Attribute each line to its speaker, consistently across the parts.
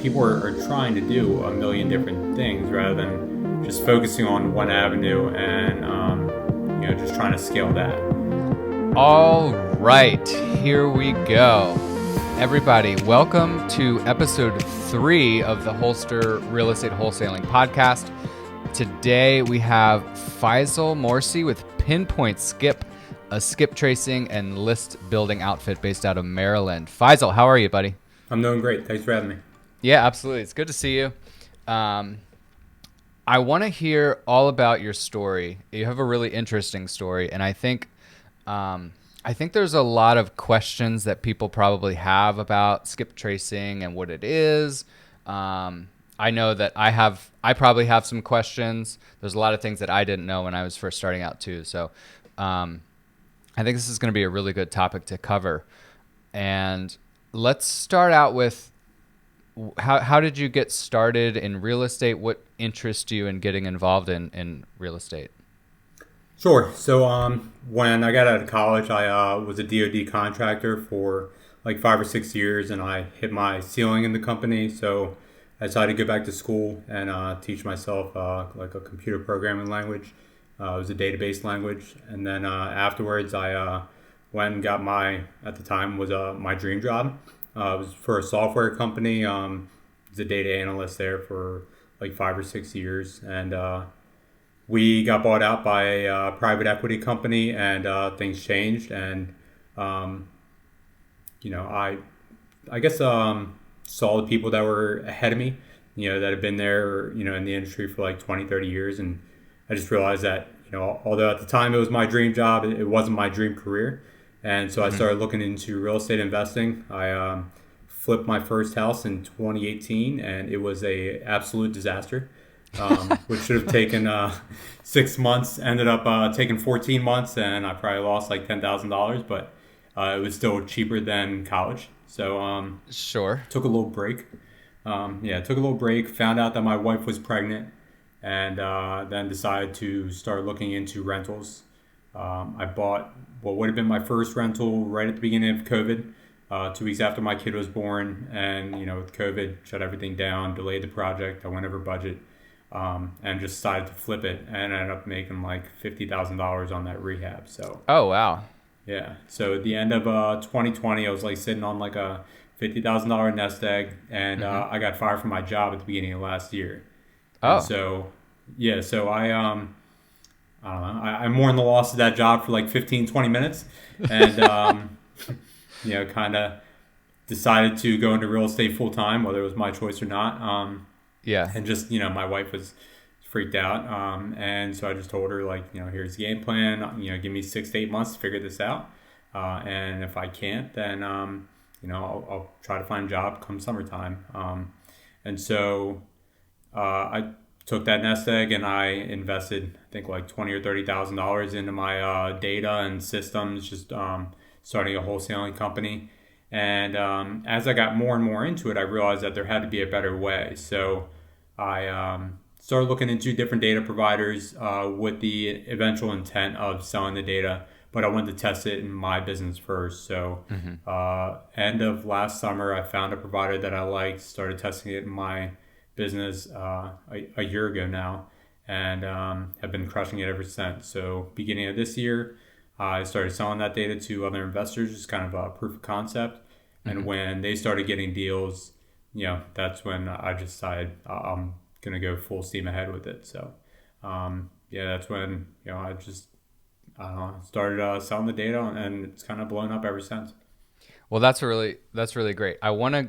Speaker 1: people are trying to do a million different things rather than just focusing on one avenue and just trying to scale that.
Speaker 2: All right, here we go. Everybody, welcome to episode 3 of the Wholster Real Estate Wholesaling podcast. Today we have Faisal Morsi with Pinpoint Skip, a skip tracing and list building outfit based out of Maryland. Faisal, how are you, buddy?
Speaker 1: I'm doing great. Thanks for having me.
Speaker 2: Yeah, absolutely. It's good to see you. I want to hear all about your story. You have a really interesting story, and I think there's a lot of questions that people probably have about skip tracing and what it is. I know that I probably have some questions. There's a lot of things that I didn't know when I was first starting out too. So I think this is going to be a really good topic to cover. And let's start out with how did you get started in real estate? What interests you in getting involved in real estate?
Speaker 1: Sure. So when I got out of college, I was a DoD contractor for like 5 or 6 years, and I hit my ceiling in the company. So I decided to go back to school and teach myself like a computer programming language. It was a database language. And then afterwards, I went and got at the time was my dream job. It was for a software company. I was a data analyst there for like 5 or 6 years. And we got bought out by a private equity company, and things changed. And, I guess saw the people that were ahead of me, that had been there, in the industry for like 20, 30 years. And I just realized that, although at the time it was my dream job, it wasn't my dream career. And so I started looking into real estate investing. I flipped my first house in 2018, and it was a absolute disaster, which should have taken 6 months. Ended up taking 14 months, and I probably lost like $10,000, but it was still cheaper than college. So
Speaker 2: Sure.
Speaker 1: Took a little break. Took a little break. Found out that my wife was pregnant, and then decided to start looking into rentals. I bought what would have been my first rental right at the beginning of COVID, 2 weeks after my kid was born. And, with COVID, shut everything down, delayed the project. I went over budget, and just decided to flip it, and ended up making like $50,000 on that rehab. So,
Speaker 2: Oh, wow.
Speaker 1: yeah. So at the end of 2020, I was like sitting on like a $50,000 nest egg, and I got fired from my job at the beginning of last year.
Speaker 2: Oh.
Speaker 1: And so I don't know. I mourned the loss of that job for like 15, 20 minutes, and kind of decided to go into real estate full time, whether it was my choice or not.
Speaker 2: Yeah.
Speaker 1: And just my wife was freaked out, and so I just told her, like, here's the game plan. Give me 6 to 8 months to figure this out, and if I can't, then I'll try to find a job come summertime. And so I took that nest egg and I invested, I think, like $20,000 or $30,000 into my data and systems, just starting a wholesaling company. And as I got more and more into it, I realized that there had to be a better way. So I started looking into different data providers with the eventual intent of selling the data, but I wanted to test it in my business first. So end of last summer, I found a provider that I liked, started testing it in my business a year ago now, and have been crushing it ever since. So beginning of this year, I started selling that data to other investors, just kind of a proof of concept. And when they started getting deals, that's when I just decided I'm going to go full steam ahead with it. So that's when I just started selling the data, and it's kind of blown up ever since.
Speaker 2: Well, that's really great.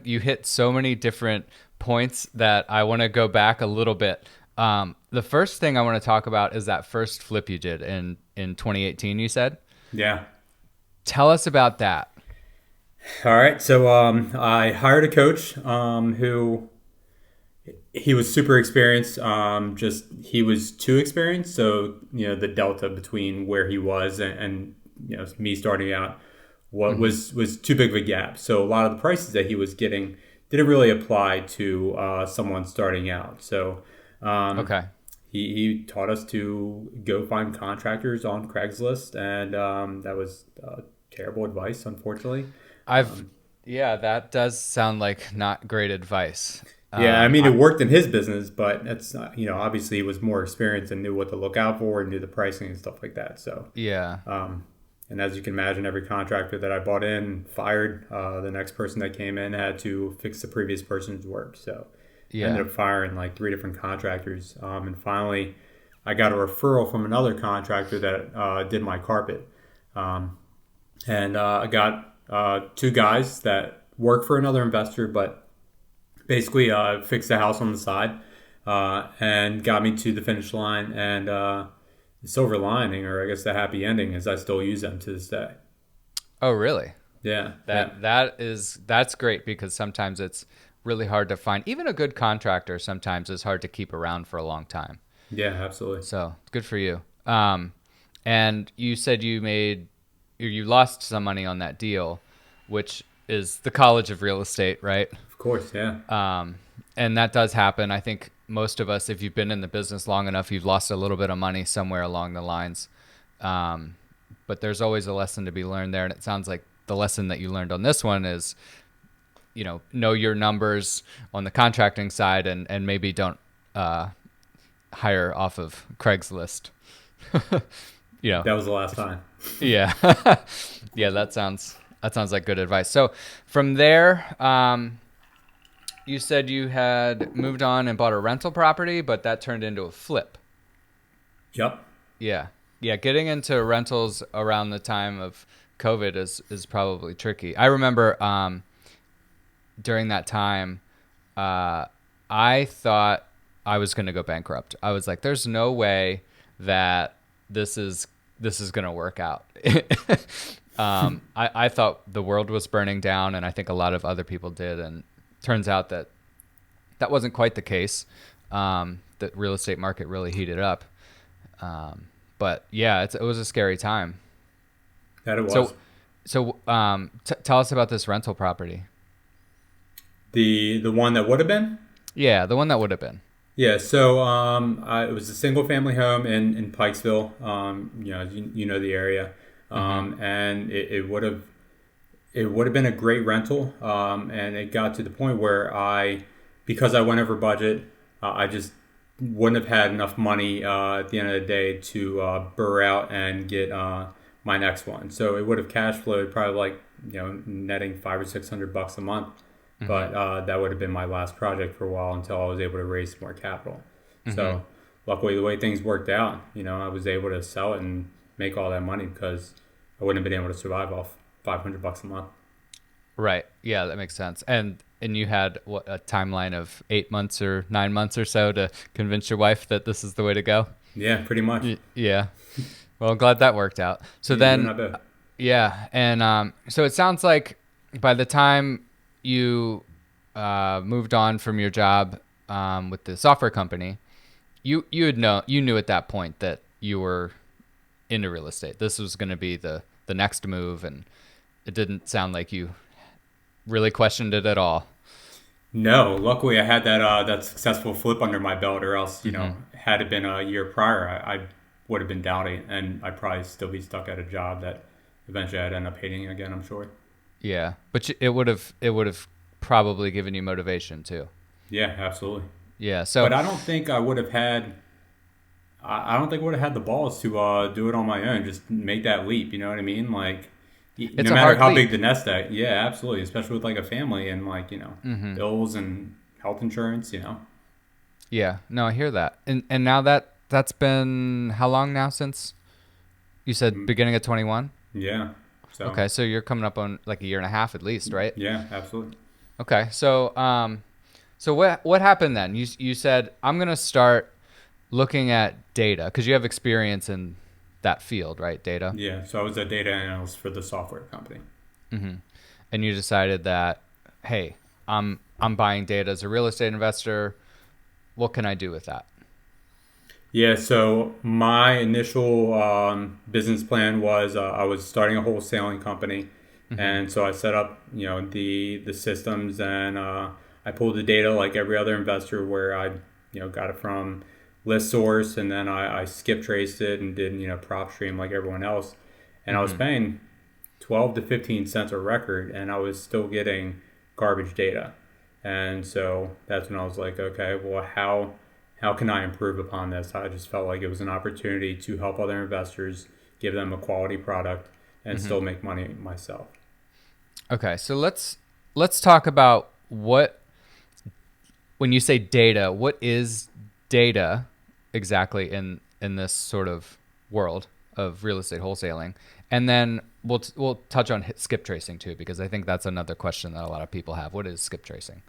Speaker 2: You hit so many different points that I want to go back a little bit. The first thing I want to talk about is that first flip you did in 2018, you said?
Speaker 1: Yeah.
Speaker 2: Tell us about that.
Speaker 1: All right. So I hired a coach who he was super experienced. He was too experienced. So, the delta between where he was and me starting out was too big of a gap. So a lot of the prices that he was getting didn't really apply to someone starting out. So
Speaker 2: Okay.
Speaker 1: he taught us to go find contractors on Craigslist, and that was terrible advice, unfortunately.
Speaker 2: Yeah, that does sound like not great advice.
Speaker 1: Yeah, I mean, it worked in his business, but that's not, obviously he was more experienced and knew what to look out for and knew the pricing and stuff like that. So,
Speaker 2: Yeah.
Speaker 1: and as you can imagine, every contractor that I bought in fired. The next person that came in had to fix the previous person's work. So I ended
Speaker 2: Yeah.
Speaker 1: up firing like three different contractors. And finally, I got a referral from another contractor that did my carpet. And I got two guys that work for another investor, but basically fixed the house on the side and got me to the finish line. And the silver lining, or I guess the happy ending, is I still use them to this day.
Speaker 2: Oh, really?
Speaker 1: Yeah,
Speaker 2: That's great, because sometimes it's really hard to find. Even a good contractor sometimes is hard to keep around for a long time.
Speaker 1: yeah, absolutely.
Speaker 2: So good for you. And you said you lost some money on that deal, which is the college of real estate, right?
Speaker 1: Of course, yeah.
Speaker 2: And that does happen. I think most of us, if you've been in the business long enough, you've lost a little bit of money somewhere along the lines. But there's always a lesson to be learned there. And it sounds like the lesson that you learned on this one is, know your numbers on the contracting side, and maybe don't hire off of Craigslist.
Speaker 1: That was the last time.
Speaker 2: Yeah. Yeah, that sounds like good advice. So from there, you said you had moved on and bought a rental property, but that turned into a flip.
Speaker 1: Yep.
Speaker 2: Yeah. Yeah, getting into rentals around the time of COVID is probably tricky. I remember during that time, I thought I was going to go bankrupt. I was like, there's no way that this is going to work out. I thought the world was burning down, and I think a lot of other people did. And turns out that wasn't quite the case. The real estate market really heated up. But yeah, it was a scary time.
Speaker 1: That it was.
Speaker 2: So tell us about this rental property.
Speaker 1: The one that would have been?
Speaker 2: Yeah, the one that would have been.
Speaker 1: Yeah, so it was a single family home in Pikesville. You know the area, and it would have been a great rental. And it got to the point where because I went over budget, I just wouldn't have had enough money at the end of the day to burr out and get my next one. So it would have cash flowed probably like netting $500 or $600 a month. But that would have been my last project for a while until I was able to raise more capital. So luckily, the way things worked out, I was able to sell it and make all that money because I wouldn't have been able to survive off $500 a month.
Speaker 2: Right. Yeah, that makes sense. And you had a timeline of 8 months or 9 months or so to convince your wife that this is the way to go.
Speaker 1: Yeah, pretty much.
Speaker 2: Yeah. Well, I'm glad that worked out. So then, yeah, and so it sounds like by the time you moved on from your job with the software company, you knew at that point that you were into real estate. This was going to be the next move, and it didn't sound like you really questioned it at all.
Speaker 1: No, luckily I had that successful flip under my belt, or else had it been a year prior, I would have been doubting, and I'd probably still be stuck at a job that eventually I'd end up hating again, I'm sure.
Speaker 2: Yeah, but it would have probably given you motivation too.
Speaker 1: Yeah, absolutely.
Speaker 2: Yeah, so
Speaker 1: but I don't think I would have had. I don't think I would have had the balls to do it on my own. Just make that leap. You know what I mean? Like,
Speaker 2: it's
Speaker 1: no matter how
Speaker 2: leap.
Speaker 1: big the nest egg. Yeah, absolutely. Especially with like a family and like bills and health insurance.
Speaker 2: Yeah, no, I hear that. And now that's been how long now since you said beginning of 21?
Speaker 1: Yeah. So.
Speaker 2: Okay, so you're coming up on like a year and a half at least, right?
Speaker 1: Yeah, absolutely.
Speaker 2: Okay, so so what happened then? You said I'm gonna start looking at data because you have experience in that field, right? Data.
Speaker 1: Yeah, so I was a data analyst for the software company.
Speaker 2: And you decided that, hey, I'm buying data as a real estate investor. What can I do with that?
Speaker 1: Yeah, so my initial business plan was I was starting a wholesaling company, and so I set up the systems, and I pulled the data like every other investor, where I got it from list source, and then I skip traced it and did prop stream like everyone else, and I was paying 12 to 15 cents a record, and I was still getting garbage data. And so that's when I was like, okay, well, how can I improve upon this? I just felt like it was an opportunity to help other investors, give them a quality product, and
Speaker 2: Hmm.
Speaker 1: still make money myself.
Speaker 2: Okay, so let's talk about what, when you say data, what is data exactly in this sort of world of real estate wholesaling? And then we'll touch on skip tracing too, because I think that's another question that a lot of people have. What is skip tracing?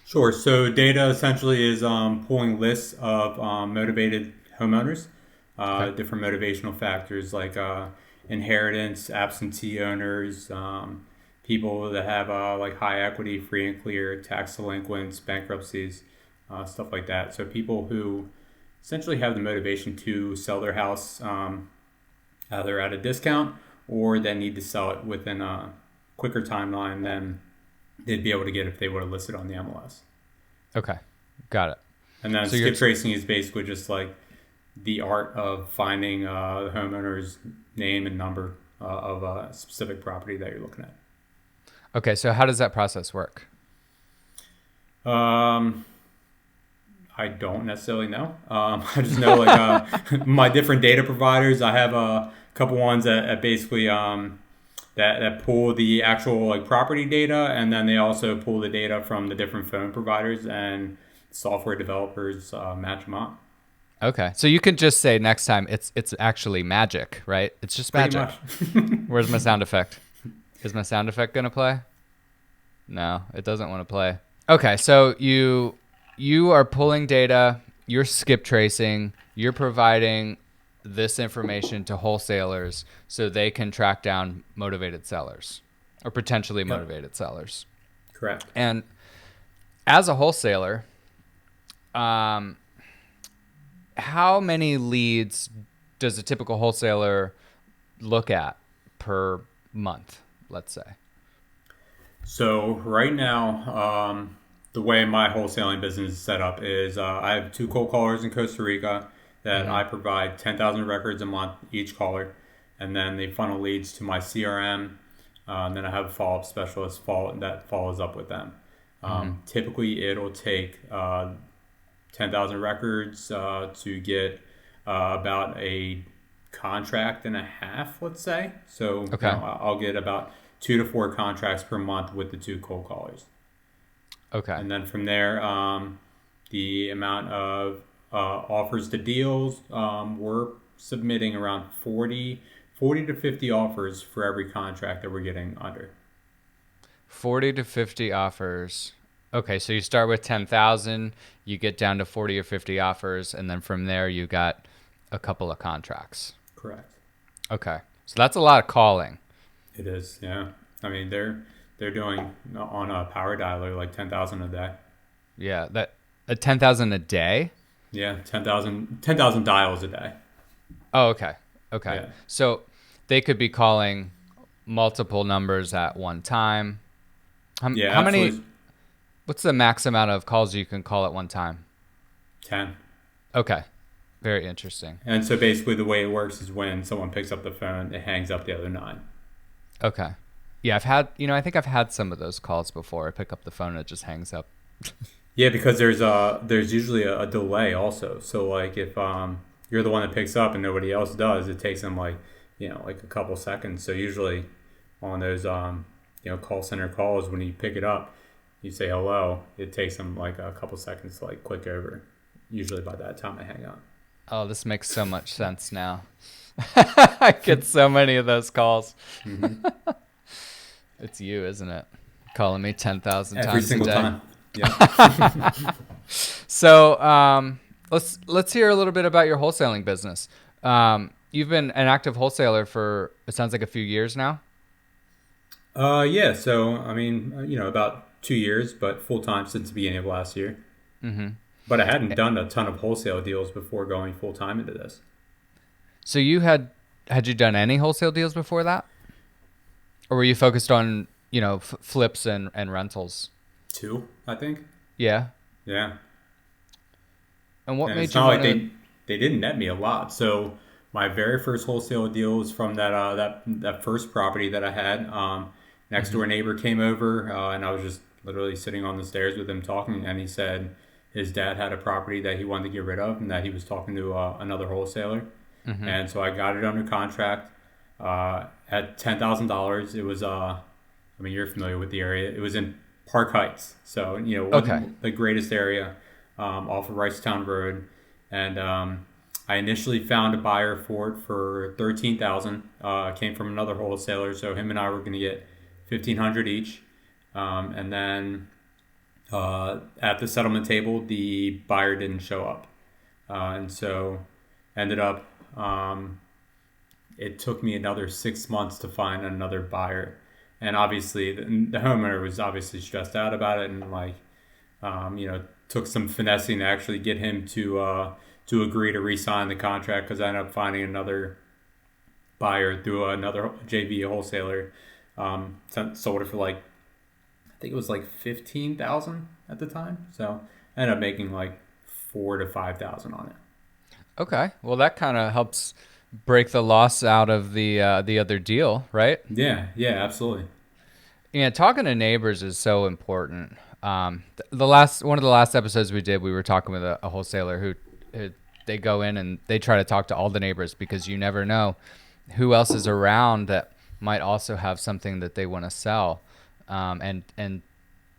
Speaker 1: Sure. So data essentially is pulling lists of motivated homeowners,
Speaker 2: Okay.
Speaker 1: different motivational factors like inheritance, absentee owners, people that have like high equity, free and clear, tax delinquents, bankruptcies, stuff like that. So people who essentially have the motivation to sell their house either at a discount or they need to sell it within a quicker timeline than they'd be able to get if they would have listed on the MLS.
Speaker 2: Okay. Got it.
Speaker 1: And then
Speaker 2: So you're
Speaker 1: skip tracing is basically just like the art of finding the homeowner's name and number of a specific property that you're looking
Speaker 2: okay. So how does that process work?
Speaker 1: at. I don't necessarily know. I just know like my different data providers. I have a couple ones that basically that pull the actual like property data, and then they also pull the data from the different phone providers and software developers match them up.
Speaker 2: Okay. So you can just say next time it's actually magic, right? It's just
Speaker 1: Pretty
Speaker 2: magic.
Speaker 1: much.
Speaker 2: Where's my sound effect? Is my sound effect gonna play? No, it doesn't want to play. Okay, so you are pulling data, you're skip tracing, you're providing this information to wholesalers so they can track down motivated sellers or potentially
Speaker 1: Yep.
Speaker 2: motivated sellers.
Speaker 1: Correct.
Speaker 2: And as a wholesaler, um, how many leads does a typical wholesaler look at per month, let's say?
Speaker 1: So right now, the way my wholesaling business is set up is I have two cold callers in Costa Rica that
Speaker 2: Mm-hmm.
Speaker 1: I provide 10,000 records a month each caller, and then they funnel leads to my CRM. And then I have a follow-up specialist that follows up with them.
Speaker 2: Mm-hmm.
Speaker 1: Typically, it'll take 10,000 records to get about a contract and a half, let's say. So
Speaker 2: Okay.
Speaker 1: I'll get about 2 to 4 contracts per month with the two cold callers.
Speaker 2: Okay.
Speaker 1: And then from there, the amount of offers to deals, we're submitting around 40 to 50 offers for every contract that we're getting under.
Speaker 2: 40 to 50 offers. Okay, so you start with 10,000, you get down to 40 or 50 offers, and then from there you got a couple of contracts.
Speaker 1: Correct.
Speaker 2: Okay. So that's a lot of calling.
Speaker 1: It is, yeah. I mean, they're doing on a power dialer like 10,000 a day.
Speaker 2: Yeah, that 10,000 a day?
Speaker 1: Yeah, 10,000 dials a day.
Speaker 2: Oh, okay. Okay.
Speaker 1: Yeah.
Speaker 2: So they could be calling multiple numbers at one time.
Speaker 1: Yeah,
Speaker 2: How many,
Speaker 1: absolutely.
Speaker 2: what's the max amount of calls you can call at one time?
Speaker 1: 10.
Speaker 2: Okay. Very interesting.
Speaker 1: And so basically the way it works is when someone picks up the phone, it hangs up the other 9.
Speaker 2: Okay. Yeah, I've had, I think I've had some of those calls before. I pick up the phone and it just hangs up.
Speaker 1: Yeah, because there's usually a delay also. So like if you're the one that picks up and nobody else does, it takes them like like a couple seconds. So usually on those call center calls when you pick it up, you say hello. It takes them like a couple seconds to like click over. Usually by that time I hang up.
Speaker 2: Oh, this makes so much sense now. I get so many of those calls.
Speaker 1: Mm-hmm.
Speaker 2: It's you, isn't it? Calling me 10,000
Speaker 1: Every
Speaker 2: times a
Speaker 1: single
Speaker 2: day.
Speaker 1: time. Yeah.
Speaker 2: So let's hear a little bit about your wholesaling business. You've been an active wholesaler for, it sounds like, a few years now.
Speaker 1: Yeah. So I mean, about 2 years, but full time since the beginning of last year.
Speaker 2: Mm-hmm.
Speaker 1: But I hadn't done a ton of wholesale deals before going full time into this.
Speaker 2: So had you done any wholesale deals before that, or were you focused on flips and rentals?
Speaker 1: 2, I think.
Speaker 2: Yeah.
Speaker 1: Yeah.
Speaker 2: And what
Speaker 1: And
Speaker 2: made
Speaker 1: it's
Speaker 2: you
Speaker 1: not like
Speaker 2: want to?
Speaker 1: they didn't net me a lot. So my very first wholesale deal was from that first property that I had. Next door neighbor came over, and I was just literally sitting on the stairs with him talking, and he said his dad had a property that he wanted to get rid of, and that he was talking to another wholesaler.
Speaker 2: Mm-hmm.
Speaker 1: And so I got it under contract at $10,000. It was I mean, you're familiar with the area. It was in Park Heights, so
Speaker 2: Okay.
Speaker 1: wasn't the greatest area off of Ricetown Road, and I initially found a buyer for it for 13,000. Came from another wholesaler, so him and I were going to get 1,500 each, and then at the settlement table, the buyer didn't show up, and so ended up. It took me another 6 months to find another buyer, and obviously the homeowner was obviously stressed out about it, and like took some finessing to actually get him to agree to re-sign the contract, because I ended up finding another buyer through another JV wholesaler. Sold it for like, I think it was like 15,000 at the time, so I ended up making like 4,000 to 5,000 on it.
Speaker 2: Okay. Well, that kind of helps break the loss out of the other deal, right?
Speaker 1: Yeah, absolutely.
Speaker 2: Yeah, talking to neighbors is so important. The last one of the last episodes we did, we were talking with a wholesaler who they go in and they try to talk to all the neighbors, because you never know who else is around that might also have something that they want to sell, and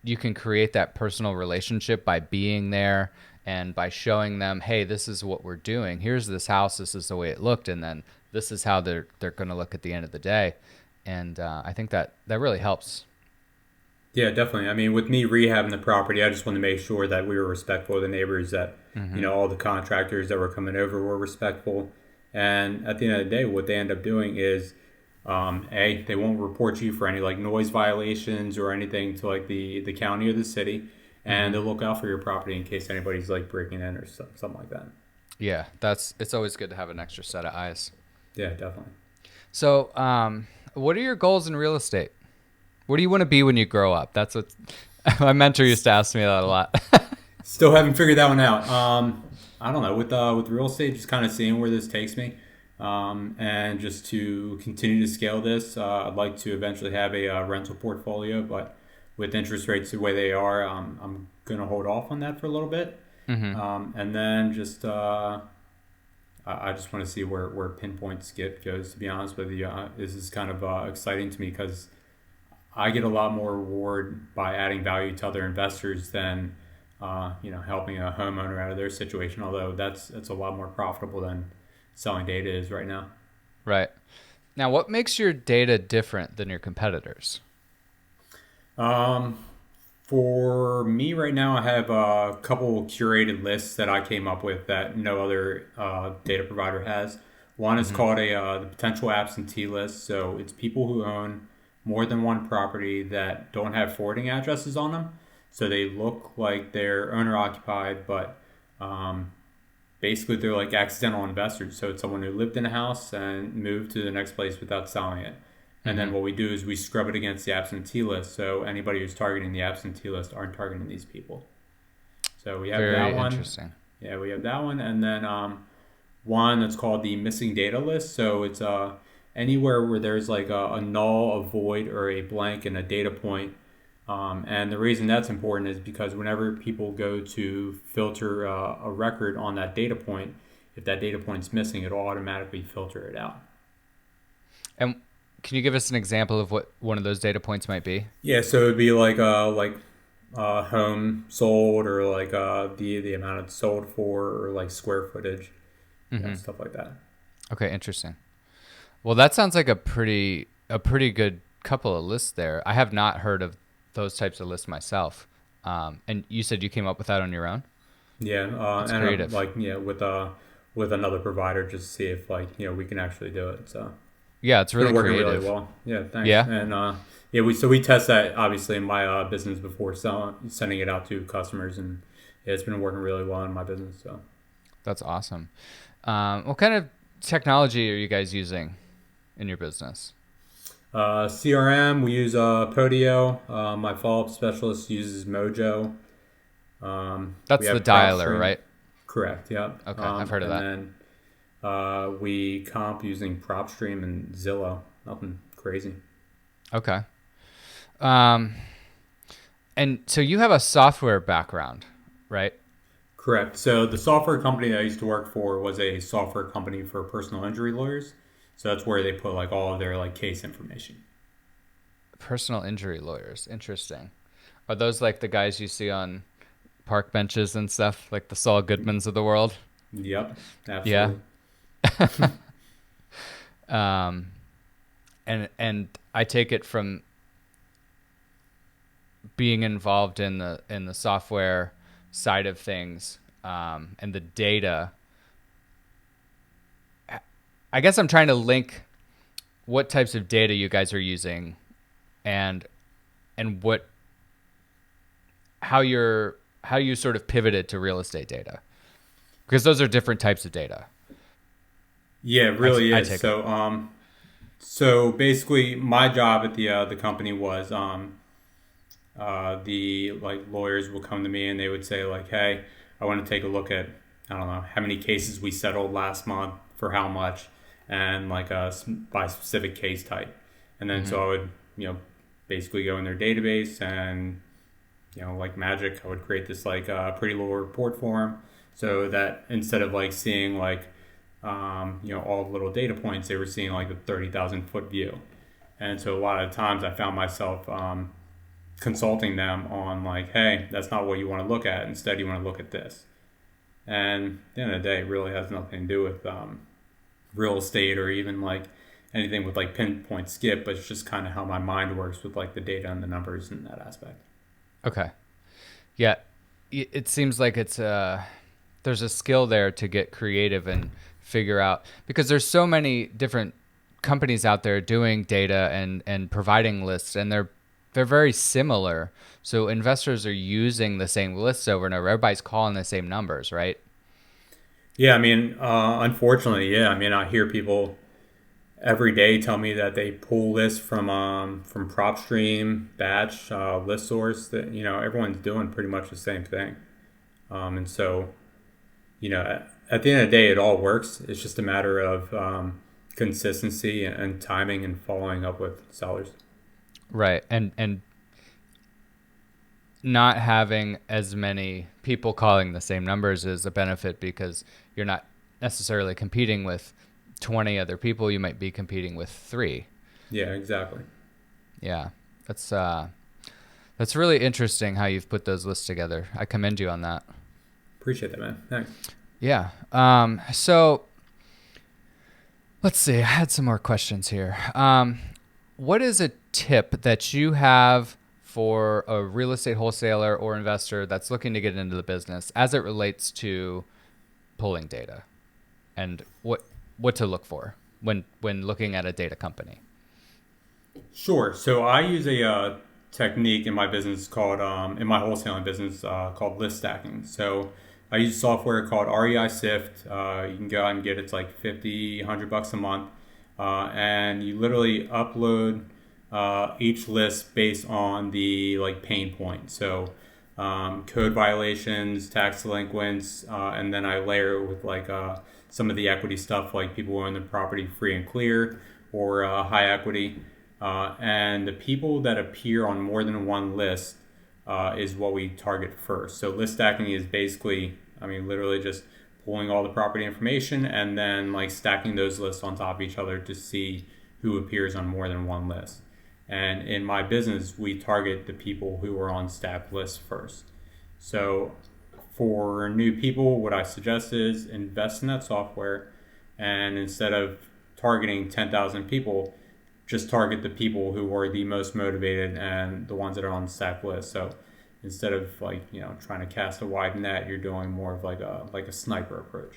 Speaker 2: you can create that personal relationship by being there and by showing them, hey, this is what we're doing. Here's this house. This is the way it looked, and then this is how they're going to look at the end of the day. And I think that really helps.
Speaker 1: Yeah, definitely. I mean, with me rehabbing the property, I just wanted to make sure that we were respectful of the neighbors, that, all the contractors that were coming over were respectful. And at the end of the day, what they end up doing is, they won't report you for any like noise violations or anything to like the county or the city. And they'll look out for your property in case anybody's like breaking in or something like that.
Speaker 2: Yeah, it's always good to have an extra set of eyes.
Speaker 1: Yeah, definitely.
Speaker 2: So, what are your goals in real estate? What do you want to be when you grow up? That's what my mentor used to ask me that a lot.
Speaker 1: Still haven't figured that one out. I don't know, with real estate, just kind of seeing where this takes me, and just to continue to scale this. I'd like to eventually have a rental portfolio, but with interest rates the way they are, I'm gonna hold off on that for a little bit, and then just I just want to see where Pinpoint Skip goes. To be honest with you, this is kind of exciting to me, because I get a lot more reward by adding value to other investors than helping a homeowner out of their situation. Although that's a lot more profitable than selling data is right now.
Speaker 2: Right. Now, what makes your data different than your competitors?
Speaker 1: For me right now, I have a couple curated lists that I came up with that no other data provider has. One is called the potential absentee list. So it's people who own more than one property that don't have forwarding addresses on them. So they look like they're owner occupied, but basically they're like accidental investors. So it's someone who lived in a house and moved to the next place without selling it. And then what we do is we scrub it against the absentee list. So anybody who's targeting the absentee list aren't targeting these people. So we have that one.
Speaker 2: Interesting.
Speaker 1: Yeah, we have that one. And then one that's called the missing data list. So it's anywhere where there's like a null, a void, or a blank in a data point. And the reason that's important is because whenever people go to filter a record on that data point, if that data point's missing, it'll automatically filter it out.
Speaker 2: And can you give us an example of what one of those data points might be?
Speaker 1: Yeah, so it'd be like home sold, or like the amount it's sold for, or like square footage, stuff like that.
Speaker 2: Okay, interesting. Well, that sounds like a pretty good couple of lists there. I have not heard of those types of lists myself. And you said you came up with that on your own?
Speaker 1: Yeah,
Speaker 2: That's
Speaker 1: and
Speaker 2: creative.
Speaker 1: with another provider, just to see if we can actually do it. So
Speaker 2: Yeah, it's really
Speaker 1: been working
Speaker 2: creative.
Speaker 1: really well. Yeah, thanks.
Speaker 2: Yeah?
Speaker 1: And we test that obviously in my business before sending it out to customers, and it's been working really well in my business. So
Speaker 2: That's awesome. What kind of technology are you guys using in your business?
Speaker 1: CRM, we use Podio. My follow-up specialist uses Mojo.
Speaker 2: That's
Speaker 1: we
Speaker 2: the
Speaker 1: have
Speaker 2: dialer,
Speaker 1: PropStream.
Speaker 2: right?
Speaker 1: Correct. Yeah.
Speaker 2: Okay, I've heard of that.
Speaker 1: And then we comp using PropStream and Zillow. Nothing crazy.
Speaker 2: Okay. And so you have a software background, right?
Speaker 1: Correct. So the software company that I used to work for was a software company for personal injury lawyers. So that's where they put like all of their like case information.
Speaker 2: Personal injury lawyers. Interesting. Are those like the guys you see on park benches and stuff, like the Saul Goodmans of the world?
Speaker 1: Yep,
Speaker 2: Yeah.
Speaker 1: absolutely.
Speaker 2: Um, and I take it from being involved in the software side of things, and the data. I guess I'm trying to link what types of data you guys are using, and what how you sort of pivoted to real estate data, because those are different types of data.
Speaker 1: Yeah, it really
Speaker 2: I
Speaker 1: is.
Speaker 2: take it.
Speaker 1: So basically, my job at the company was the like lawyers will come to me and they would say like, hey, I want to take a look at, I don't know how many cases we settled last month for how much, and like by specific case type, and then
Speaker 2: Mm-hmm.
Speaker 1: so I would basically go in their database and like magic, I would create this like pretty little report form so that instead of like seeing like all the little data points, they were seeing like a 30,000 foot view. And so a lot of times I found myself consulting them on like, hey, that's not what you want to look at. Instead, you want to look at this. And at the end of the day, it really has nothing to do with real estate or even like anything with like Pinpoint Skip, but it's just kind of how my mind works with like the data and the numbers in that aspect.
Speaker 2: Okay. Yeah. It seems like it's there's a skill there to get creative and figure out, because there's so many different companies out there doing data and providing lists, and they're very similar. So investors are using the same lists over and over. Everybody's calling the same numbers, right?
Speaker 1: Yeah, I mean, unfortunately, yeah. I mean, I hear people every day tell me that they pull lists from PropStream, Batch, List Source. That everyone's doing pretty much the same thing. And so at the end of the day, it all works. It's just a matter of consistency and timing and following up with sellers.
Speaker 2: Right. And not having as many people calling the same numbers is a benefit, because you're not necessarily competing with 20 other people. You might be competing with 3.
Speaker 1: Yeah, exactly.
Speaker 2: Yeah. That's really interesting how you've put those lists together. I commend you on that.
Speaker 1: Appreciate that, man. Thanks.
Speaker 2: Yeah. So let's see. I had some more questions here. What is a tip that you have for a real estate wholesaler or investor that's looking to get into the business as it relates to pulling data, and what to look for when looking at a data company?
Speaker 1: Sure. So I use a technique in my business called in my wholesaling business called list stacking. So I use software called REI Sift. You can go out and get it's like 50, $100 a month, and you literally upload each list based on the like pain point. So code violations, tax delinquents, and then I layer it with like some of the equity stuff, like people who own the property free and clear or high equity. And the people that appear on more than one list is what we target first. So list stacking is basically, I mean, literally just pulling all the property information and then like stacking those lists on top of each other to see who appears on more than one list. And in my business, we target the people who are on stacked lists first. So for new people, what I suggest is invest in that software, and instead of targeting 10,000 people, just target the people who are the most motivated and the ones that are on the stack list. So instead of like trying to cast a wide net, you're doing more of like a sniper approach.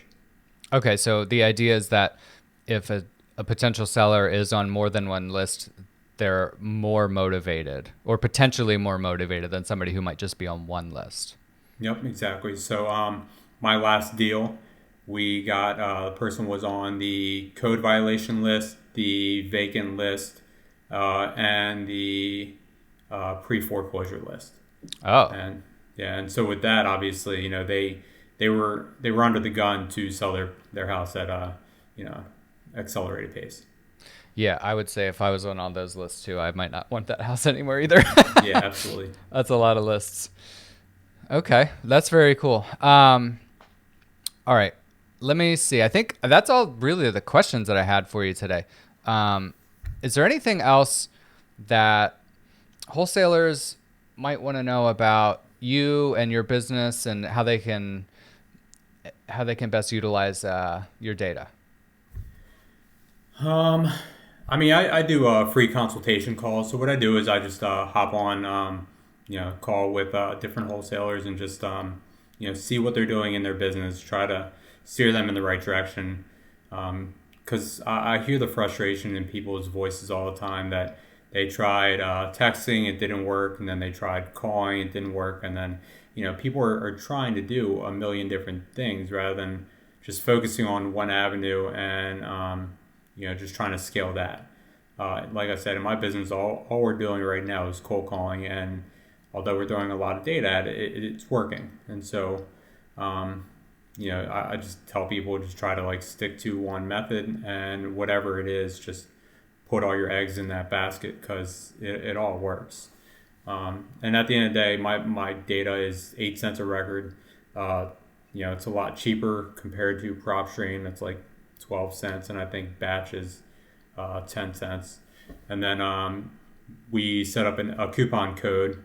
Speaker 2: Okay, so the idea is that if a potential seller is on more than one list, they're more motivated, or potentially more motivated, than somebody who might just be on one list.
Speaker 1: Yep, exactly. So my last deal, we got the person was on the code violation list, the vacant list, and the pre foreclosure list.
Speaker 2: Oh,
Speaker 1: And yeah, and so with that, obviously, they were under the gun to sell their house at you know accelerated pace.
Speaker 2: Yeah, I would say if I was on all those lists too, I might not want that house anymore either.
Speaker 1: Yeah, absolutely.
Speaker 2: That's a lot of lists. Okay, that's very cool. All right, let me see. I think that's all really the questions that I had for you today. Is there anything else that wholesalers might want to know about you and your business and how they can best utilize your data?
Speaker 1: I mean, I do free consultation calls. So what I do is I just hop on, call with different wholesalers and just, see what they're doing in their business, try to steer them in the right direction. Because I hear the frustration in people's voices all the time that they tried texting, it didn't work, and then they tried calling, it didn't work, and then, people are trying to do a million different things rather than just focusing on one avenue and, just trying to scale that. Like I said, in my business, all we're doing right now is cold calling, and although we're throwing a lot of data at it, it's working. And so, I just tell people just try to like stick to one method, and whatever it is, just put all your eggs in that basket because it all works. And at the end of the day, my data is 8 cents a record. It's a lot cheaper compared to PropStream. It's like 12 cents, and I think batch is 10 cents. And then we set up a coupon code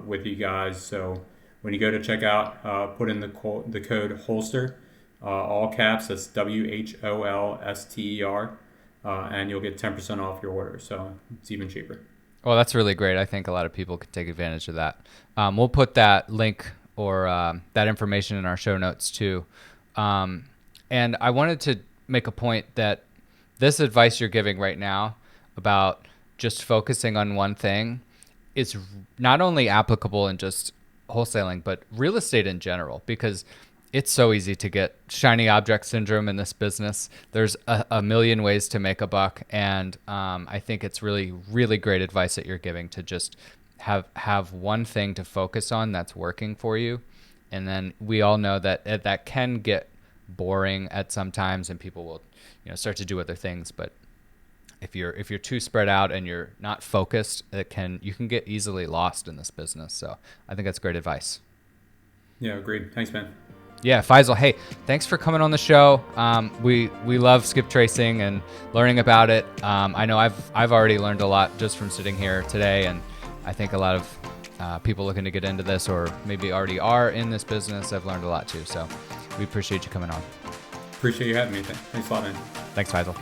Speaker 1: with you guys. So when you go to checkout, put in the code Wholster, all caps, that's WHOLSTER, and you'll get 10% off your order. So it's even cheaper.
Speaker 2: Well, that's really great. I think a lot of people could take advantage of that. We'll put that link or that information in our show notes too. And I wanted to make a point that this advice you're giving right now about just focusing on one thing is not only applicable in just wholesaling, but real estate in general, because it's so easy to get shiny object syndrome in this business. There's a million ways to make a buck. And I think it's really, really great advice that you're giving to just have one thing to focus on that's working for you. And then we all know that that can get boring at some times, and people will, start to do other things. But if you're too spread out and you're not focused, you can get easily lost in this business. So I think that's great advice.
Speaker 1: Yeah, agreed. Thanks, man.
Speaker 2: Yeah, Faisal, hey, thanks for coming on the show. We love skip tracing and learning about it. I know I've already learned a lot just from sitting here today, and I think a lot of people looking to get into this or maybe already are in this business have learned a lot too. So we appreciate you coming on.
Speaker 1: Appreciate you having me. Thanks a lot, man.
Speaker 2: Thanks, Faisal.